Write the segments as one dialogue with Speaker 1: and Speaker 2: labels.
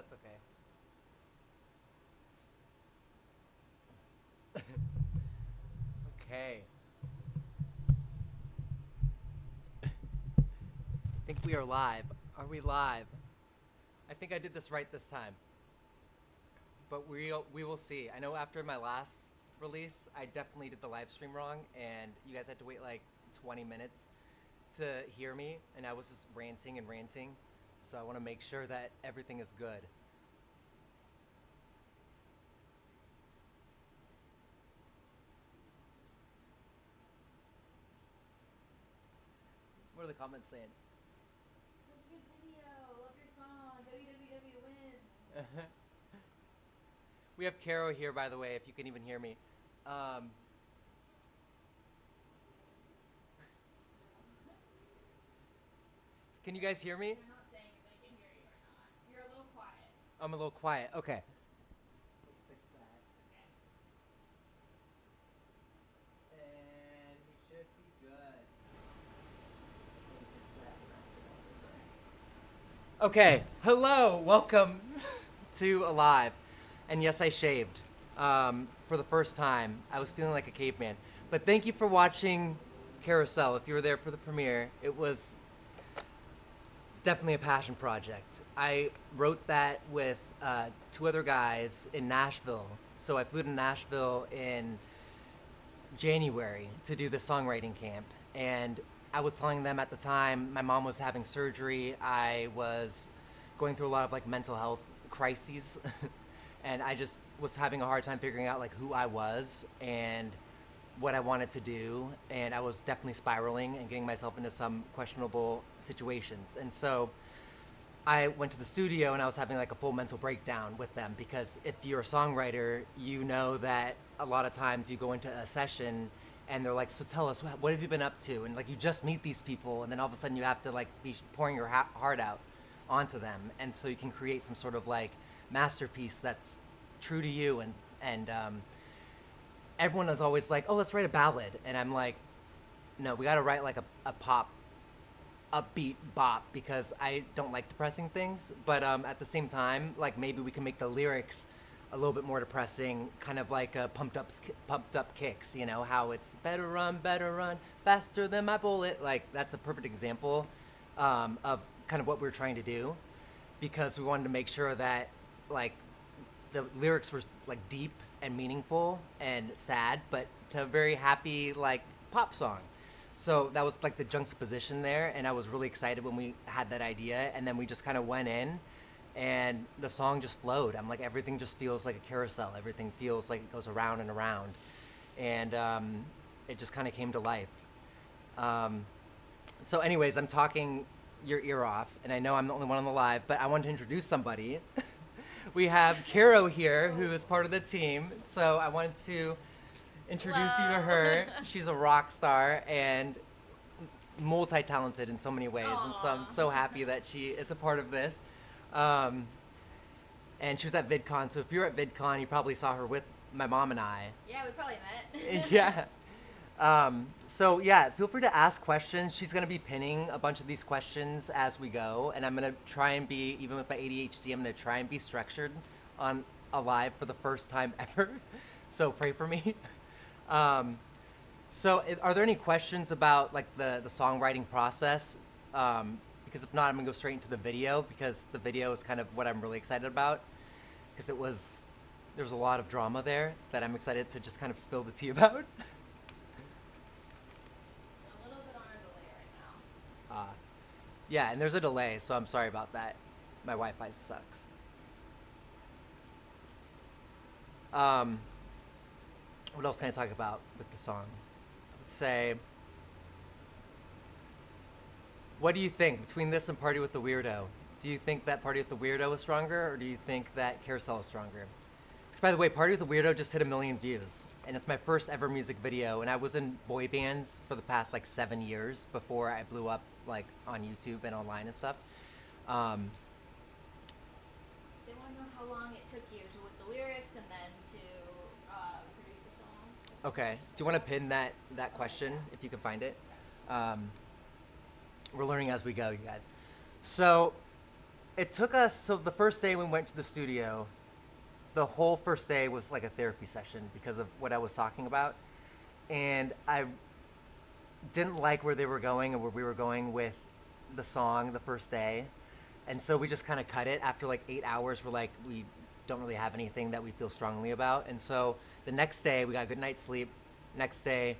Speaker 1: that's okay. Okay. I think we are live. Are we live? I think I did this right this time. But we will see. I know after my last release, I definitely did the live stream wrong, and you guys had to wait like 20 minutes to hear me, and I was just ranting and ranting. So I want to make sure that everything is good. What are the comments saying?
Speaker 2: Such a good video. Love your song. WWW win.
Speaker 1: We have Caro here, by the way, if you can even hear me. Um, can you guys hear me?
Speaker 2: They're not saying if they can hear you or not. You're a little quiet.
Speaker 1: I'm a little quiet. Okay. Let's fix that.
Speaker 2: Okay.
Speaker 1: And we should be good. Let's fix that. Okay. Hello. Welcome to Alive. And yes, I shaved for the first time. I was feeling like a caveman. But thank you for watching Carousel. If you were there for the premiere, it was definitely a passion project. I wrote that with two other guys in Nashville. So I flew to Nashville in January to do the songwriting camp. And I was telling them at the time, my mom was having surgery. I was going through a lot of like mental health crises. And I just was having a hard time figuring out like who I was and what I wanted to do, and I was definitely spiraling and getting myself into some questionable situations. And so I went to the studio and I was having like a full mental breakdown with them, because if you're a songwriter, you know that a lot of times you go into a session and they're like, so tell us, what have you been up to? And like you just meet these people, and then all of a sudden you have to like be pouring your heart out onto them, and so you can create some sort of like masterpiece that's true to you. And everyone is always like, oh, let's write a ballad. And I'm like, no, we got to write like a pop, upbeat bop, because I don't like depressing things. But at the same time, like maybe we can make the lyrics a little bit more depressing, kind of like pumped up kicks, you know, how it's better run, faster than my bullet. Like that's a perfect example of kind of what we're trying to do, because we wanted to make sure that like the lyrics were like deep and meaningful and sad, but to a very happy like pop song. So that was like the juxtaposition there, and I was really excited when we had that idea, and then we just kind of went in and the song just flowed. I'm like, everything just feels like a carousel. Everything feels like it goes around and around, and it just kind of came to life. So anyways, I'm talking your ear off, and I know I'm the only one on the live, but I wanted to introduce somebody. We have Caro here, who is part of the team. So I wanted to introduce you to her. She's a rock star and multi-talented in so many ways.
Speaker 2: Aww.
Speaker 1: And so I'm so happy that she is a part of this. And she was at VidCon. So if you're at VidCon, you probably saw her with my mom and I.
Speaker 2: Yeah, we probably met.
Speaker 1: Yeah. So yeah, feel free to ask questions. She's gonna be pinning a bunch of these questions as we go, and I'm gonna try and be, even with my ADHD, I'm gonna try and be structured on Alive for the first time ever. So pray for me. So are there any questions about like the songwriting process? Because if not, I'm gonna go straight into the video, because the video is kind of what I'm really excited about, because there was a lot of drama there that I'm excited to just kind of spill the tea about. Yeah, and there's a delay, so I'm sorry about that. My Wi-Fi sucks. What else can I talk about with the song? Let's say, what do you think between this and Party with the Weirdo? Do you think that Party with the Weirdo is stronger, or do you think that Carousel is stronger? Which, by the way, Party with the Weirdo just hit 1 million views, and it's my first ever music video, and I was in boy bands for the past like 7 years before I blew up like on YouTube and online and stuff.
Speaker 2: They want to know how long it took you to with the lyrics and then to produce the song.
Speaker 1: Okay. Do you want to pin that question if you can find it? We're learning as we go, you guys. So it took us, so the first day we went to the studio, the whole first day was like a therapy session because of what I was talking about. And I didn't like where they were going and where we were going with the song the first day. And so we just kind of cut it after like 8 hours. We're like, we don't really have anything that we feel strongly about. And so the next day we got a good night's sleep. Next day,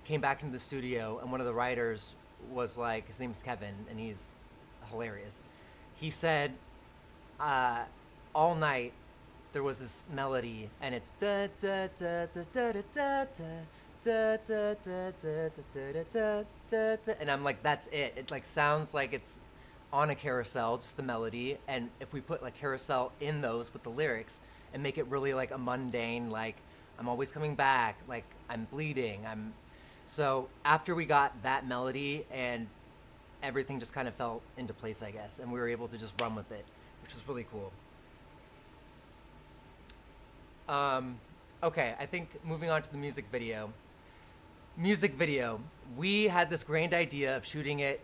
Speaker 1: came back into the studio, and one of the writers was like, his name is Kevin, and he's hilarious. He said, all night there was this melody, and it's da da da da da da da da da da da da da da, and I'm like, that's it. It like sounds like it's on a carousel, just the melody. And if we put like carousel in those with the lyrics and make it really like a mundane, like I'm always coming back, like I'm bleeding, so after we got that melody, and everything just kind of fell into place, I guess, and we were able to just run with it, which was really cool. Okay, I think moving on to the music video. We had this grand idea of shooting it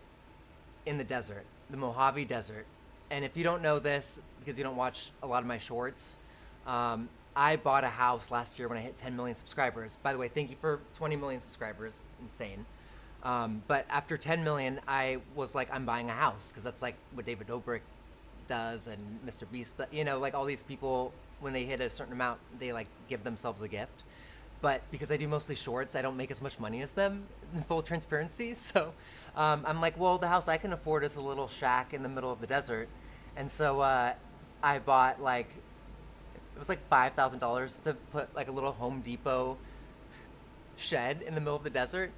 Speaker 1: in the desert, the Mojave Desert. And if you don't know this, because you don't watch a lot of my shorts, I bought a house last year when I hit 10 million subscribers. By the way, thank you for 20 million subscribers. Insane. But after 10 million, I was like, I'm buying a house, because that's like what David Dobrik does and Mr. Beast, you know, like all these people, when they hit a certain amount, they like give themselves a gift. But because I do mostly shorts, I don't make as much money as them, in full transparency. So I'm like, well, the house I can afford is a little shack in the middle of the desert. And so I bought like, it was like $5,000 to put like a little Home Depot shed in the middle of the desert.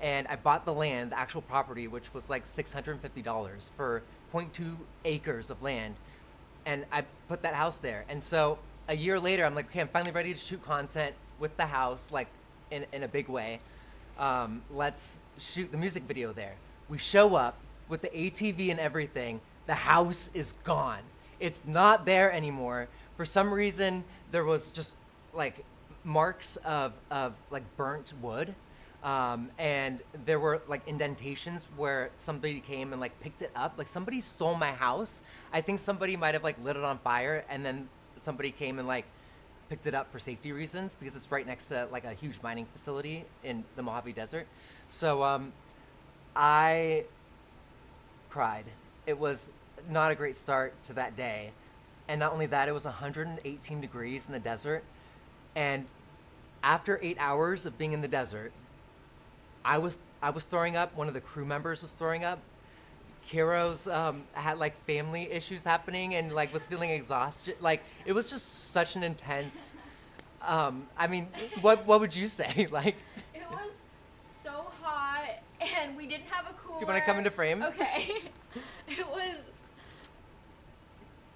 Speaker 1: And I bought the land, the actual property, which was like $650 for 0.2 acres of land. And I put that house there. And so a year later, I'm like, okay, I'm finally ready to shoot content with the house, like in a big way. Let's shoot the music video there. We show up with the ATV and everything. The house is gone. It's not there anymore. For some reason, there was just like marks of like burnt wood. And there were like indentations where somebody came and like picked it up. Like somebody stole my house. I think somebody might have like lit it on fire, and then somebody came and like picked it up for safety reasons, because it's right next to like a huge mining facility in the Mojave Desert. So I cried. It was not a great start to that day. And not only that, it was 118 degrees in the desert. And after 8 hours of being in the desert, I was throwing up. One of the crew members was throwing up. Kiro's had like family issues happening and like was feeling exhausted. Like it was just such an intense. I mean, what would you say? Like
Speaker 2: It was so hot, and we didn't have a cooler.
Speaker 1: Do you want to come into frame?
Speaker 2: Okay. It was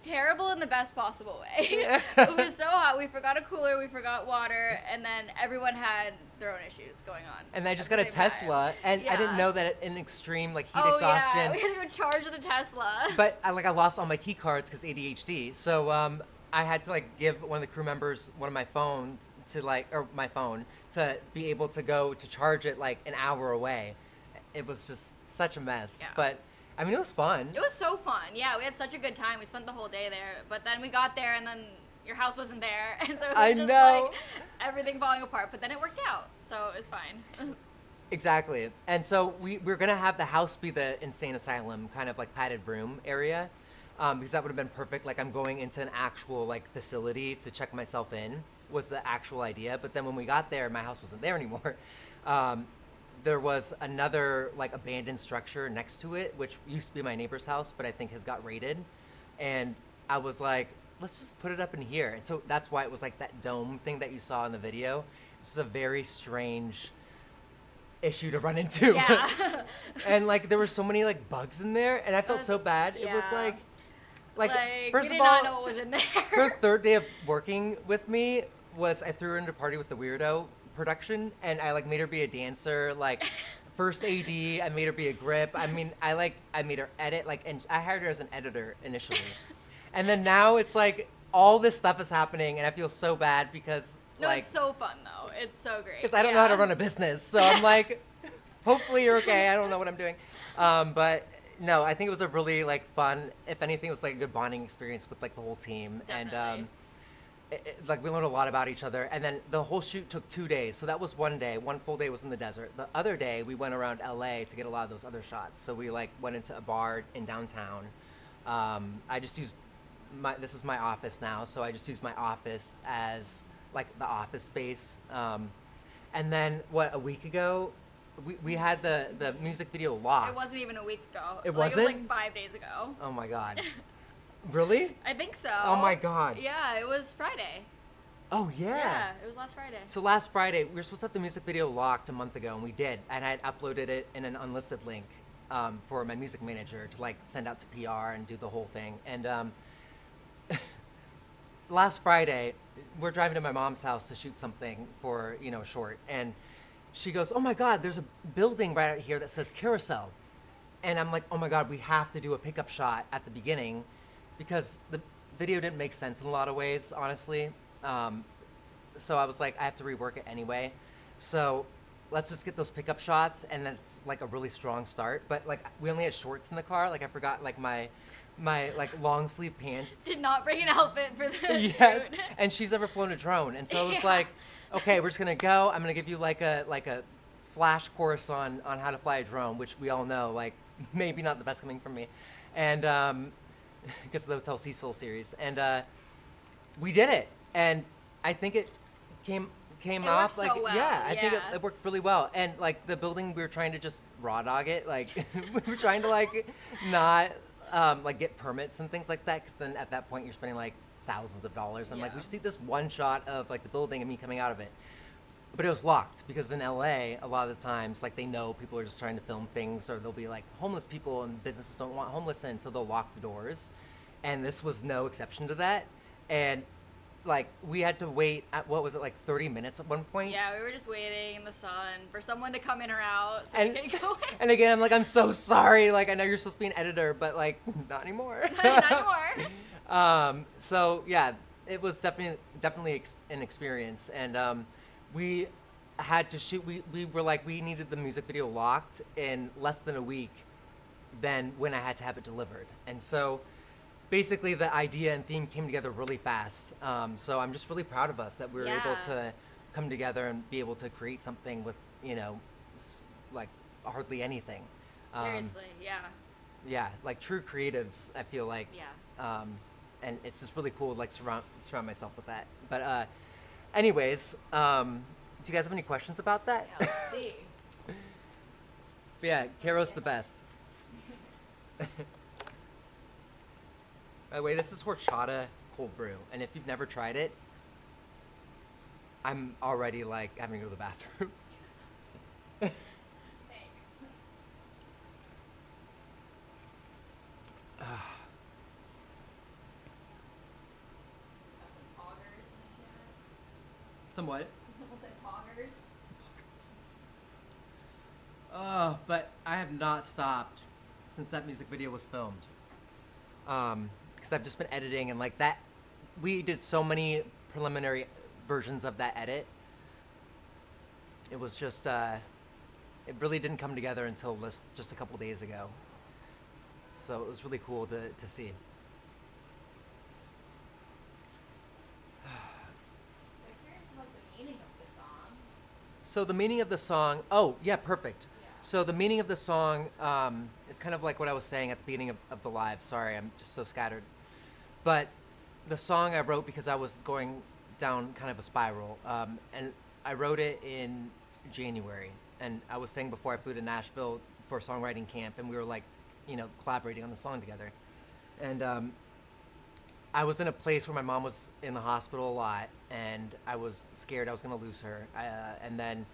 Speaker 2: terrible in the best possible way. It was so hot. We forgot a cooler, we forgot water, and then everyone had their own issues going on.
Speaker 1: And I just got a Tesla, and I didn't know that in extreme like heat exhaustion.
Speaker 2: Yeah, we had to go charge the Tesla.
Speaker 1: But I lost all my key cards because ADHD. So I had to like give one of the crew members one of my phones my phone to be able to go to charge it like an hour away. It was just such a mess. Yeah. But I mean, it was fun.
Speaker 2: It was so fun. Yeah, we had such a good time. We spent the whole day there. But then we got there, and then your house wasn't there. And so it was just like everything falling apart. But then it worked out. So it was fine.
Speaker 1: Exactly. And so we're going to have the house be the insane asylum, kind of like padded room area. Because that would have been perfect. Like I'm going into an actual like facility to check myself in was the actual idea. But then when we got there, my house wasn't there anymore. There was another like abandoned structure next to it, which used to be my neighbor's house, but I think has got raided. And I was like, let's just put it up in here. And so that's why it was like that dome thing that you saw in the video. It's a very strange issue to run into.
Speaker 2: Yeah.
Speaker 1: And like there were so many like bugs in there, and I felt so bad.
Speaker 2: Yeah.
Speaker 1: It was like first
Speaker 2: we
Speaker 1: of
Speaker 2: did
Speaker 1: all,
Speaker 2: not know what was in there.
Speaker 1: her third day of working with me was I threw her into Party with the Weirdo production, and I like made her be a dancer, like first AD. I made her be a grip. I mean, I made her edit, like, and I hired her as an editor initially, and then now it's like all this stuff is happening, and I feel so bad because
Speaker 2: No, it's so fun though. It's so great.
Speaker 1: Because I don't know how to run a business, so I'm like, hopefully you're okay. I don't know what I'm doing, but no, I think it was a really like fun. If anything, it was like a good bonding experience with like the whole team,
Speaker 2: Definitely.
Speaker 1: and like we learned a lot about each other. And then the whole shoot took 2 days, so that was one day. One full day was in the desert. The other day we went around LA to get a lot of those other shots. So we like went into a bar in downtown. I just used this is my office now, so I just used my office as like the office space. And then a week ago, we had the music video locked.
Speaker 2: It wasn't even a week ago.
Speaker 1: It
Speaker 2: It
Speaker 1: wasn't?
Speaker 2: was like 5 days ago.
Speaker 1: Oh my god. Really?
Speaker 2: I think so.
Speaker 1: Oh my god.
Speaker 2: Yeah, it was Friday.
Speaker 1: Oh yeah.
Speaker 2: Yeah, it was last Friday.
Speaker 1: So last Friday, we were supposed to have the music video locked a month ago, and we did. And I had uploaded it in an unlisted link for my music manager to like send out to PR and do the whole thing. And last Friday, we're driving to my mom's house to shoot something for, short. And she goes, oh my God, there's a building right out here that says carousel. And I'm like, oh my God, we have to do a pickup shot at the beginning because the video didn't make sense in a lot of ways, honestly. So I was like, I have to rework it anyway. So let's just get those pickup shots, and that's like a really strong start. But like, we only had shorts in the car. Like I forgot like my like long sleeve pants.
Speaker 2: Did not bring an outfit for the
Speaker 1: Yes,
Speaker 2: shoot.
Speaker 1: and she's never flown a drone, and so I was
Speaker 2: Yeah.
Speaker 1: like, okay, we're just gonna go. I'm gonna give you like a flash course on how to fly a drone, which we all know like maybe not the best coming from me, and because of the Hotel Cecil series, and we did it, and I think it came
Speaker 2: It
Speaker 1: off
Speaker 2: worked
Speaker 1: like
Speaker 2: so well,
Speaker 1: yeah, I think
Speaker 2: yeah.
Speaker 1: it worked really well, and like the building we were trying to just raw dog it, like we were trying to like not like get permits and things like that, because then at that point you're spending like thousands of dollars. I'm like,
Speaker 2: Yeah.
Speaker 1: we just need this one shot of like the building and me coming out of it. But it was locked because in LA, a lot of the times, like they know people are just trying to film things, or there'll be like homeless people and businesses don't want homeless in, so they'll lock the doors. And this was no exception to that. And like we had to wait at, what was it, like 30 minutes at one point?
Speaker 2: Yeah, we were just waiting in the sun for someone to come in or out so
Speaker 1: And,
Speaker 2: we could go in.
Speaker 1: and again, I'm like, I'm so sorry. Like, I know you're supposed to be an editor, but like, not anymore.
Speaker 2: Not anymore.
Speaker 1: So yeah, it was definitely an experience, and we had to shoot. We were like, we needed the music video locked in less than a week than when I had to have it delivered, and so basically the idea and theme came together really fast. So I'm just really proud of us that we were able
Speaker 2: Yeah.
Speaker 1: to come together and be able to create something with like hardly anything.
Speaker 2: Seriously, yeah.
Speaker 1: Yeah, like true creatives, I feel like.
Speaker 2: Yeah.
Speaker 1: And it's just really cool to like surround myself with that. But anyways, do you guys have any questions about that?
Speaker 2: Yeah, let's see.
Speaker 1: But yeah, Caro's the best. By the way, this is horchata cold brew, and if you've never tried it, I'm already like having to go to the bathroom.
Speaker 2: Thanks. Got some poggers in the chat.
Speaker 1: Somewhat.
Speaker 2: Someone said poggers.
Speaker 1: But I have not stopped since that music video was filmed. Because I've just been editing, and like that, we did so many preliminary versions of that edit. It was just, it really didn't come together until just a couple days ago. So it was really cool to see.
Speaker 2: They're curious about the meaning of the song.
Speaker 1: So the meaning of the song, oh yeah, perfect.
Speaker 2: Yeah.
Speaker 1: So the meaning of the song is kind of like what I was saying at the beginning of the live. Sorry, I'm just so scattered. But the song I wrote because I was going down kind of a spiral. And I wrote it in January. And I was saying before I flew to Nashville for songwriting camp, and we were like, collaborating on the song together. And I was in a place where my mom was in the hospital a lot, and I was scared I was going to lose her. And then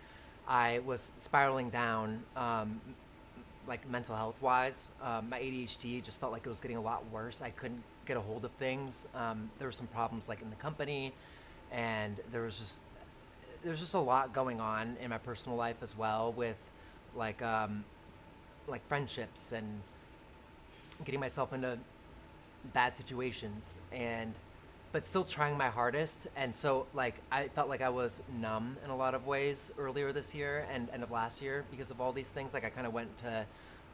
Speaker 1: I was spiraling down, like mental health wise. My ADHD just felt like it was getting a lot worse. I couldn't get a hold of things. There were some problems like in the company, and there's just a lot going on in my personal life as well, with like friendships and getting myself into bad situations, but still trying my hardest. And so like I felt like I was numb in a lot of ways earlier this year and end of last year because of all these things. Like I kind of went to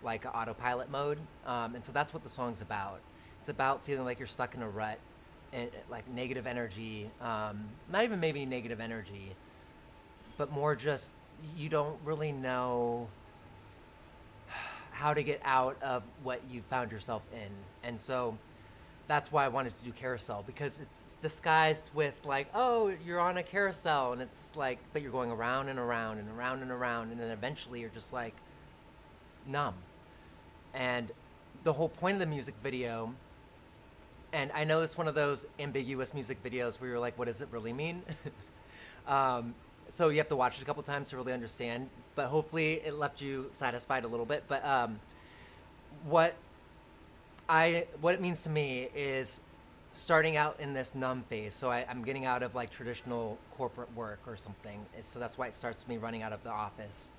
Speaker 1: like autopilot mode. And so that's what the song's about. It's about feeling like you're stuck in a rut and like negative energy, not even maybe negative energy, but more just you don't really know how to get out of what you found yourself in. And so that's why I wanted to do carousel, because it's disguised with like, oh, you're on a carousel, and it's like, but you're going around and around and around and around, and then eventually you're just like numb. And the whole point of the music video, and I know it's one of those ambiguous music videos where you're like, what does it really mean? So you have to watch it a couple times to really understand, but hopefully it left you satisfied a little bit. But what it means to me is starting out in this numb phase. So I'm getting out of like traditional corporate work or something. So that's why it starts with me running out of the office.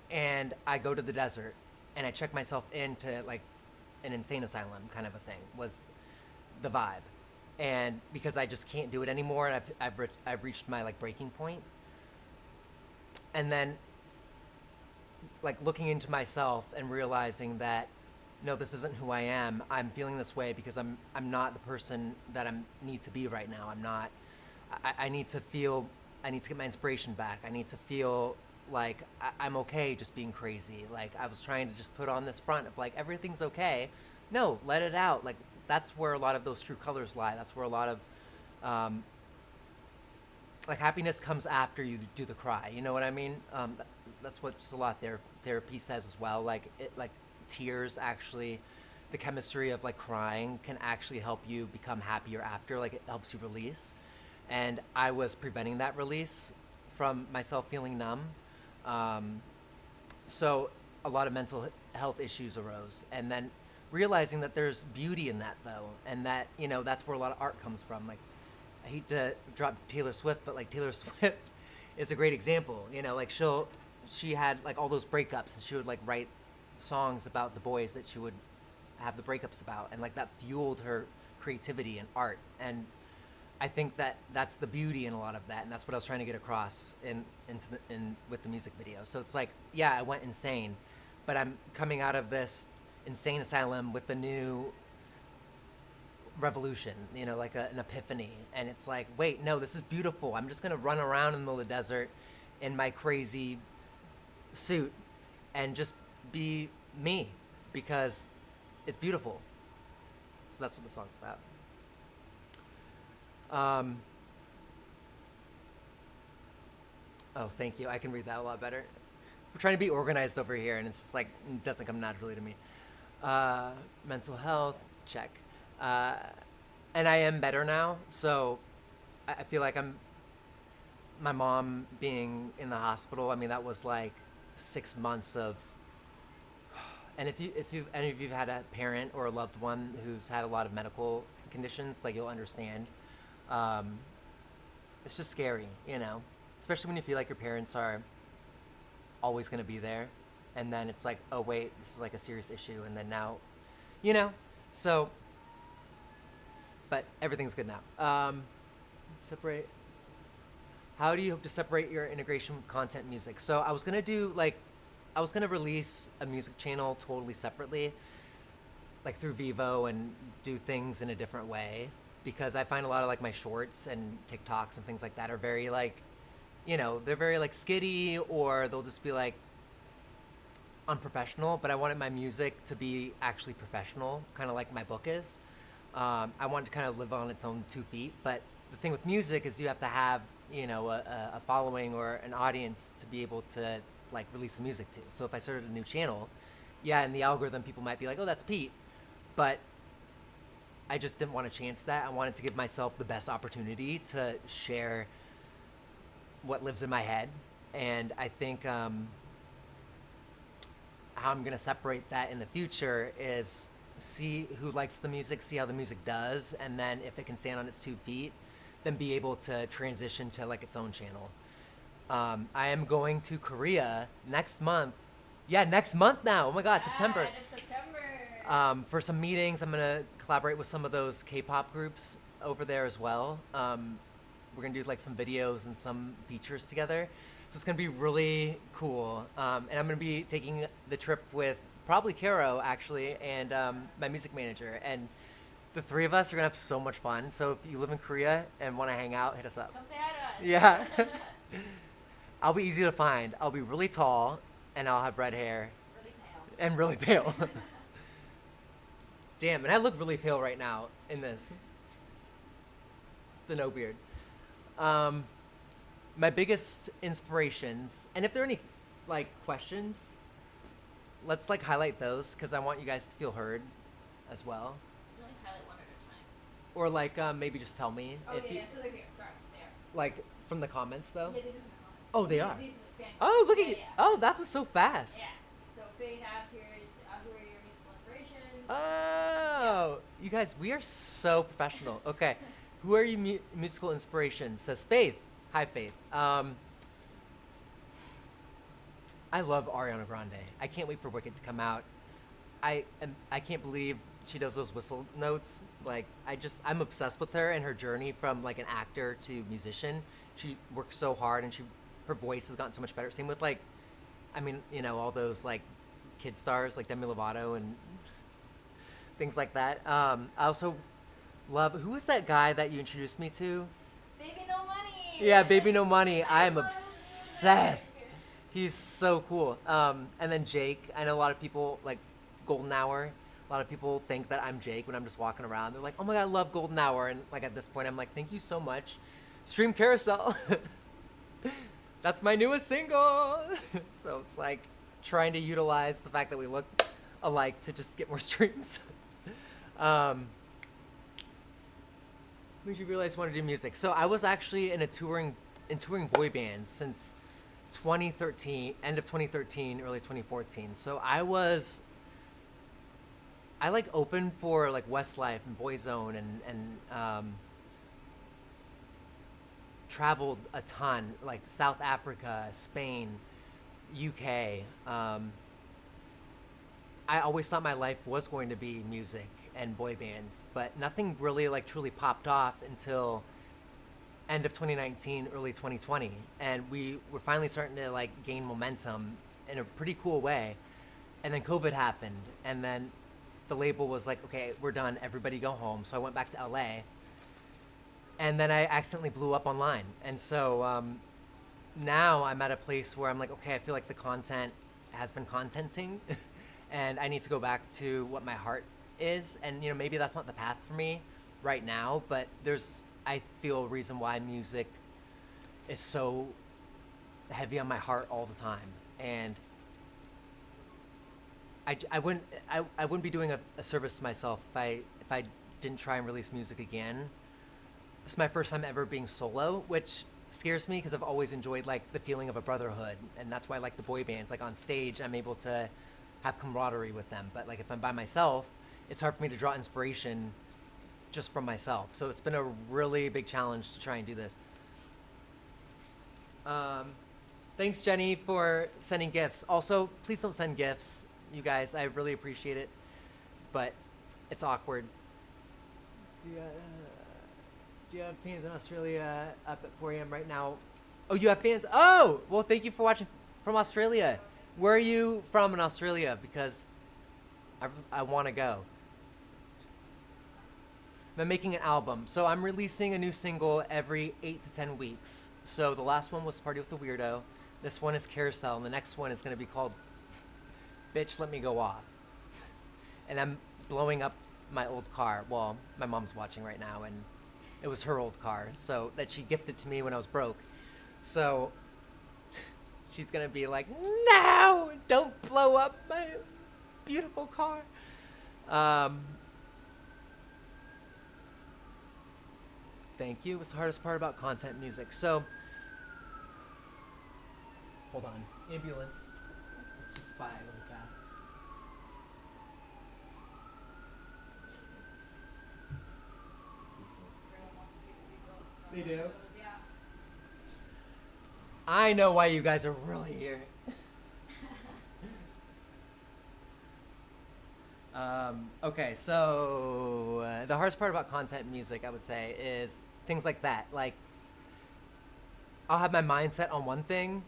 Speaker 1: And I go to the desert and I check myself into like an insane asylum kind of a thing was the vibe. And because I just can't do it anymore, and I've reached my like breaking point. And then like looking into myself and realizing that no, this isn't who I am. I'm feeling this way because I'm not the person that I need to be right now. I'm not. I need to feel. I need to get my inspiration back. I need to feel like I'm okay just being crazy. Like I was trying to just put on this front of like everything's okay. No, let it out. Like that's where a lot of those true colors lie. That's where a lot of like happiness comes after you do the cry. You know what I mean? That's what just a lot of therapy says as well. Like tears actually, the chemistry of like crying can actually help you become happier after. Like it helps you release. And I was preventing that release from myself feeling numb. So a lot of mental health issues arose. And then realizing that there's beauty in that though. And that, you know, that's where a lot of art comes from. Like I hate to drop Taylor Swift, but like Taylor Swift is a great example. You know, like she had like all those breakups and she would like write songs about the boys that she would have the breakups about, and like that fueled her creativity and art. And I think that that's the beauty in a lot of that, and that's what I was trying to get across in with the music video. So it's like, yeah, I went insane, but I'm coming out of this insane asylum with the new revolution, you know, like an epiphany. And it's like, wait, no, this is beautiful. I'm just gonna run around in the middle of the desert in my crazy suit and just be me because it's beautiful. So that's what the song's about. Oh, thank you. I can read that a lot better. We're trying to be organized over here, and it's just like, it doesn't come naturally to me. Mental health, check. And I am better now, so I feel like my mom being in the hospital, I mean, that was like 6 months of, and if any of you've had a parent or a loved one who's had a lot of medical conditions, like you'll understand. It's just scary, you know, especially when you feel like your parents are always going to be there, and then it's like, oh wait, this is like a serious issue, and then now, you know, so, but everything's good now. Separate. How do you hope to separate your integration with content and music? So I was going to release a music channel totally separately, like through Vivo, and do things in a different way, because I find a lot of like my shorts and TikToks and things like that are very like, you know, they're very like skitty, or they'll just be like unprofessional, but I wanted my music to be actually professional, kind of like my book is. I wanted to kind of live on its own 2 feet, but the thing with music is you have to have, you know, a following or an audience to be able to like release the music to. So if I started a new channel, yeah, in the algorithm people might be like, oh, that's Pete, but I just didn't want to chance that. I wanted to give myself the best opportunity to share what lives in my head. And I think how I'm going to separate that in the future is see who likes the music, see how the music does, and then if it can stand on its 2 feet, then be able to transition to like its own channel. I am going to Korea next month. Yeah, next month now. Oh my God, September.
Speaker 2: End of September.
Speaker 1: For some meetings, I'm gonna collaborate with some of those K-pop groups over there as well. We're gonna do like some videos and some features together. So it's gonna be really cool. And I'm gonna be taking the trip with probably Caro actually, and my music manager. And the three of us are gonna have so much fun. So if you live in Korea and want to hang out, hit us up.
Speaker 2: Come say hi to us.
Speaker 1: Yeah. I'll be easy to find. I'll be really tall, and I'll have red hair.
Speaker 2: Really pale.
Speaker 1: And really pale. Damn, and I look really pale right now in this. It's the no beard. My biggest inspirations, and if there are any like questions, let's like highlight those because I want you guys to feel heard as well.
Speaker 2: Really highlight one at a time.
Speaker 1: Or like maybe just tell me
Speaker 2: Oh,
Speaker 1: if
Speaker 2: yeah,
Speaker 1: you
Speaker 2: so they're here. Sorry, they are.
Speaker 1: like from the comments though.
Speaker 2: Yeah, these are from the comments.
Speaker 1: Oh, they are.
Speaker 2: These are the fan
Speaker 1: Oh, look at
Speaker 2: yeah,
Speaker 1: you.
Speaker 2: yeah.
Speaker 1: Oh, that was so fast.
Speaker 2: Yeah. So Faith asks here, who are your musical inspirations?
Speaker 1: Oh, you guys, we are so professional. Okay, who are your musical inspirations? Says Faith. Hi, Faith. I love Ariana Grande. I can't wait for Wicked to come out. I can't believe she does those whistle notes. Like, I'm obsessed with her and her journey from like an actor to musician. She works so hard, and her voice has gotten so much better. Same with like, I mean, you know, all those like kid stars like Demi Lovato and things like that. I also love, who was that guy that you introduced me to?
Speaker 2: Baby No Money.
Speaker 1: Yeah, Baby No Money. I am
Speaker 2: love
Speaker 1: obsessed.
Speaker 2: Jake.
Speaker 1: He's so cool. And then Jake. I know a lot of people like Golden Hour. A lot of people think that I'm Jake when I'm just walking around. They're like, "Oh my god, I love Golden Hour." And like at this point, I'm like, "Thank you so much." Stream Carousel. That's my newest single. So it's like trying to utilize the fact that we look alike to just get more streams. Made you realize you want to do music. So I was actually in touring boy bands since 2013, end of 2013, early 2014. So I like opened for like Westlife and Boyzone and traveled a ton, like South Africa, Spain, UK. I always thought my life was going to be music and boy bands, but nothing really like truly popped off until end of 2019, early 2020, and we were finally starting to like gain momentum in a pretty cool way. And then COVID happened, and then the label was like, "Okay, we're done. Everybody go home." So I went back to LA, and then I accidentally blew up online, and so now I'm at a place where I'm like, okay, I feel like the content has been contenting, and I need to go back to what my heart is. And you know, maybe that's not the path for me right now, but I feel a reason why music is so heavy on my heart all the time. And I wouldn't be doing a service to myself if I didn't try and release music again. This is my first time ever being solo, which scares me because I've always enjoyed like the feeling of a brotherhood, and that's why I like the boy bands. Like on stage, I'm able to have camaraderie with them, but like if I'm by myself, it's hard for me to draw inspiration just from myself. So it's been a really big challenge to try and do this. Thanks, Jenny, for sending gifts. Also, please don't send gifts, you guys. I really appreciate it, but it's awkward. Do you have fans in Australia up at 4 a.m. right now? Oh, you have fans? Oh, well, thank you for watching from Australia. Where are you from in Australia? Because I want to go. I'm making an album. So I'm releasing a new single every 8 to 10 weeks. So the last one was Party with the Weirdo. This one is Carousel. And the next one is going to be called Bitch, Let Me Go Off. And I'm blowing up my old car. Well, my mom's watching right now, and it was her old car, so that she gifted to me when I was broke. So she's going to be like, "No, don't blow up my beautiful car." Thank you. What's the hardest part about content music? So, hold on. Ambulance. Let's just spy really fast.
Speaker 2: Everyone wants to see the Cecil.
Speaker 1: They do?
Speaker 2: Yeah.
Speaker 1: I know why you guys are really here. Okay, so the hardest part about content music, I would say, is things like that. Like, I'll have my mindset on one thing,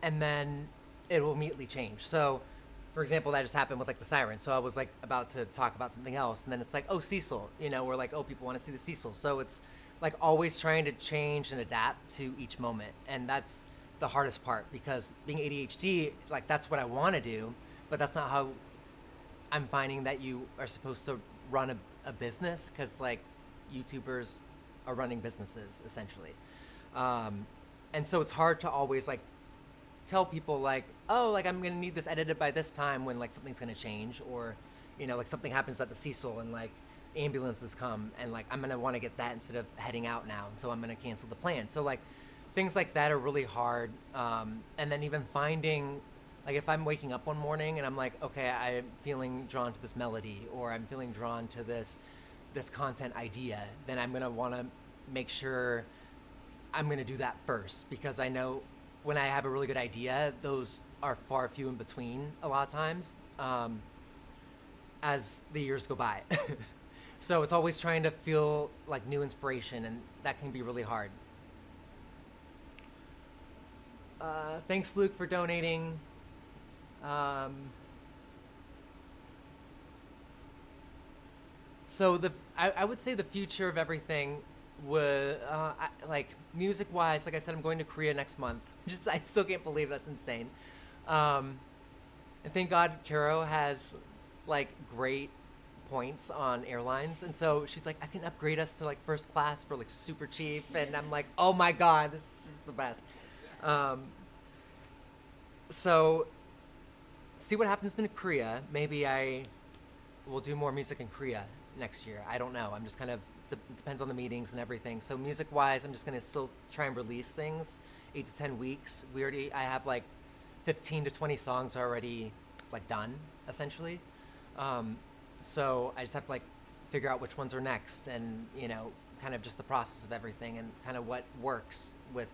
Speaker 1: and then it will immediately change. So, for example, that just happened with like the siren. So I was like about to talk about something else, and then it's like, oh, Cecil, or like, oh, people want to see the Cecil. So it's like always trying to change and adapt to each moment, and that's the hardest part, because being ADHD, like that's what I want to do, but that's not how I'm finding that you are supposed to run a business, because like YouTubers are running businesses essentially. And so it's hard to always like tell people like, oh, like I'm gonna need this edited by this time, when like something's gonna change, or like something happens at the Cecil and like ambulances come, and like I'm gonna want to get that instead of heading out now, and so I'm gonna cancel the plan. So like things like that are really hard. And then even finding, like if I'm waking up one morning and I'm like, okay, I'm feeling drawn to this melody, or I'm feeling drawn to this content idea, then I'm gonna want to make sure I'm gonna do that first, because I know when I have a really good idea, those are far few in between a lot of times, as the years go by. So it's always trying to feel like new inspiration, and that can be really hard. Thanks, Luke, for donating. So I would say the future of everything would, like music-wise, like I said, I'm going to Korea next month. I still can't believe that's insane. And thank God Caro has like great points on airlines, and so she's like, I can upgrade us to like first class for like super cheap, and I'm like, oh my God, this is just the best. So see what happens in Korea. Maybe I will do more music in Korea next year. I don't know. I'm just kind of, it depends on the meetings and everything. So music wise, I'm just going to still try and release things 8 to 10 weeks. I have like 15 to 20 songs already like done essentially. So I just have to like figure out which ones are next, and kind of just the process of everything, and kind of what works with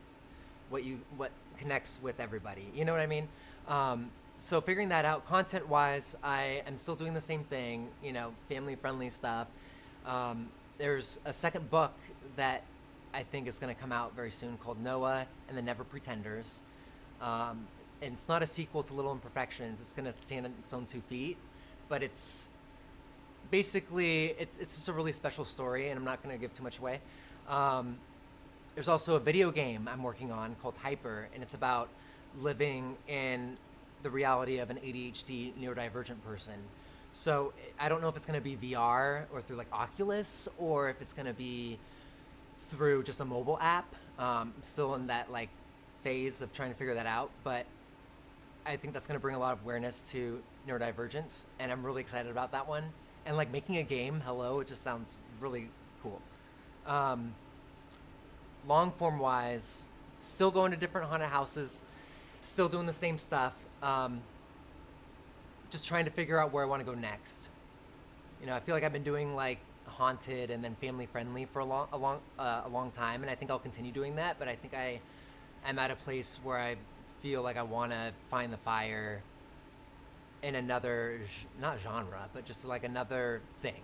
Speaker 1: what connects with everybody. You know what I mean? So figuring that out. Content-wise, I am still doing the same thing, family-friendly stuff. There's a second book that I think is going to come out very soon called Noah and the Never Pretenders. And it's not a sequel to Little Imperfections. It's going to stand on its own 2 feet, but it's basically, it's just a really special story, and I'm not going to give too much away. There's also a video game I'm working on called Hyper, and it's about living in the reality of an ADHD neurodivergent person. So I don't know if it's going to be VR or through like Oculus, or if it's going to be through just a mobile app. I'm still in that like phase of trying to figure that out, but I think that's going to bring a lot of awareness to neurodivergence, and I'm really excited about that one. And like making a game, hello, it just sounds really cool. Long form wise, still going to different haunted houses, still doing the same stuff. Just trying to figure out where I want to go next. I feel like I've been doing like haunted and then family friendly for a long time, and I think I'll continue doing that. But I think I am at a place where I feel like I want to find the fire in another, not genre, but just like another thing.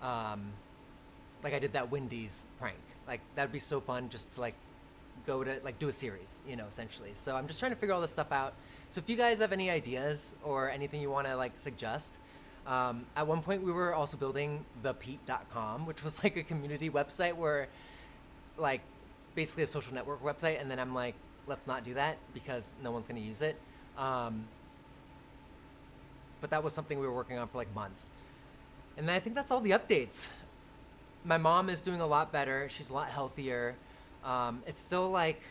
Speaker 1: Like I did that Wendy's prank. Like that'd be so fun just to like go to like do a series, essentially. So I'm just trying to figure all this stuff out. So if you guys have any ideas or anything you want to like suggest, at one point we were also building the Peet.com, which was like a community website where like basically a social network website. And then I'm like, let's not do that because no one's going to use it. But that was something we were working on for like months. And then I think that's all the updates. My mom is doing a lot better. She's a lot healthier. It's still like,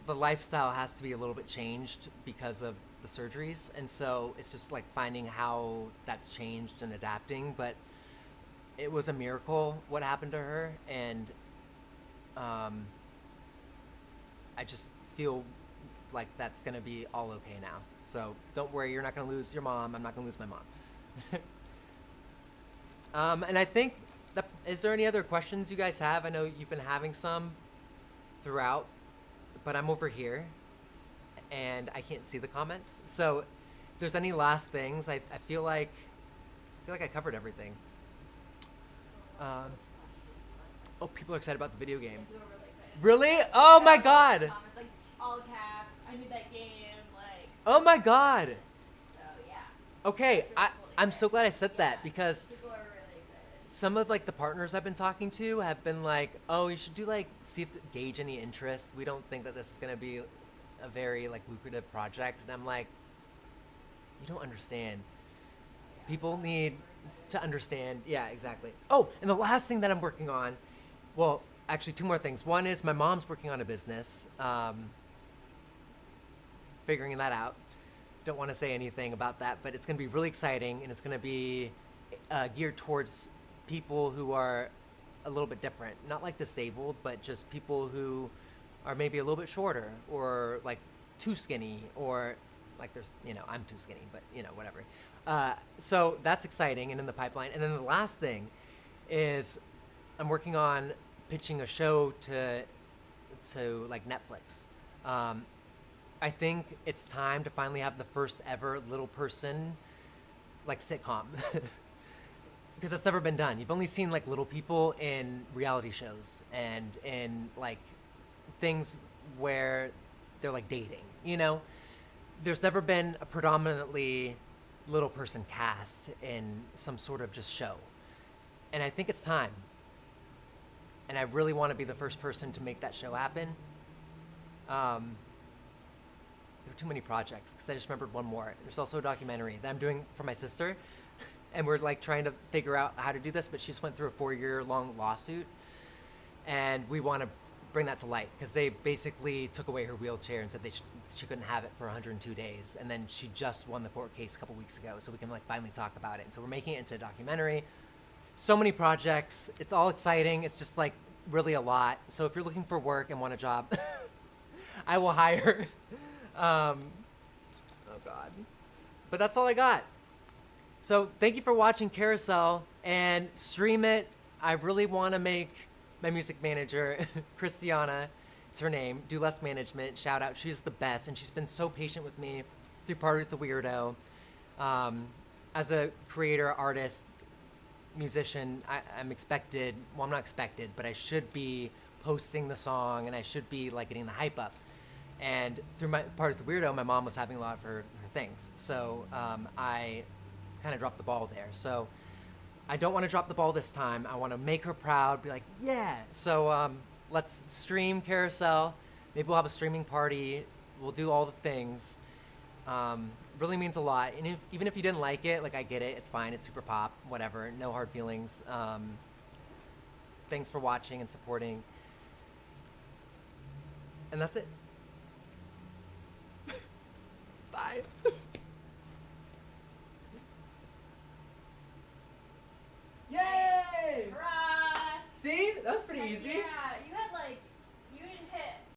Speaker 1: the lifestyle has to be a little bit changed because of the surgeries. And so it's just like finding how that's changed and adapting. But it was a miracle what happened to her. And I just feel like that's going to be all okay now. So don't worry, you're not going to lose your mom. I'm not going to lose my mom. And I think, is there any other questions you guys have? I know you've been having some throughout, but I'm over here and I can't see the comments. So if there's any last things, I feel like I covered everything. Oh, people are excited about the video game.
Speaker 2: People are really excited.
Speaker 1: Really? Oh my God.
Speaker 2: all caps. I need that game. Like.
Speaker 1: Oh my God.
Speaker 2: So yeah.
Speaker 1: Okay,
Speaker 2: It's really cool to
Speaker 1: I'm
Speaker 2: hear.
Speaker 1: so glad I said that
Speaker 2: Yeah,
Speaker 1: because
Speaker 2: people are really excited.
Speaker 1: some of like the partners I've been talking to have been like, oh, you should do like see if gauge any interest. We don't think that this is gonna be a very like lucrative project, and I'm like, you don't understand. People need to understand. Yeah, exactly. Oh, and the last thing that I'm working on, well, actually two more things. One is my mom's working on a business, figuring that out. Don't want to say anything about that, but it's going to be really exciting, and it's going to be geared towards people who are a little bit different, not like disabled, but just people who are maybe a little bit shorter or like too skinny, or like there's, I'm too skinny, but whatever. So that's exciting and in the pipeline. And then the last thing is I'm working on pitching a show to like Netflix. I think it's time to finally have the first ever little person like sitcom. Because that's never been done. You've only seen like little people in reality shows and in like things where they're like dating, There's never been a predominantly little person cast in some sort of just show. And I think it's time. And I really want to be the first person to make that show happen. There are too many projects because I just remembered one more. There's also a documentary that I'm doing for my sister. And we're like trying to figure out how to do this, but she just went through a 4-year-long lawsuit. And we want to bring that to light because they basically took away her wheelchair and said she couldn't have it for 102 days. And then she just won the court case a couple weeks ago, so we can like finally talk about it. And so we're making it into a documentary. So many projects. It's all exciting. It's just like really a lot. So if you're looking for work and want a job, I will hire. Oh God. But that's all I got. So thank you for watching Carousel, and stream it. I really want to make my music manager, Christiana, it's her name, do less management. Shout out, she's the best, and she's been so patient with me through Party with the Weirdo. As a creator, artist, musician, I'm expected, well, I'm not expected, but I should be posting the song, and I should be like getting the hype up. And through my Party with the Weirdo, my mom was having a lot of her things. So I kind of dropped the ball there. So I don't want to drop the ball this time. I want to make her proud, be like, yeah. So let's stream Carousel. Maybe we'll have a streaming party. We'll do all the things. Really means a lot. And even if you didn't like it, like I get it. It's fine. It's super pop. Whatever. No hard feelings. Thanks for watching and supporting. And that's it. Bye. Yay!
Speaker 2: Hurrah!
Speaker 1: See? That was pretty easy.
Speaker 2: Yeah, you didn't hit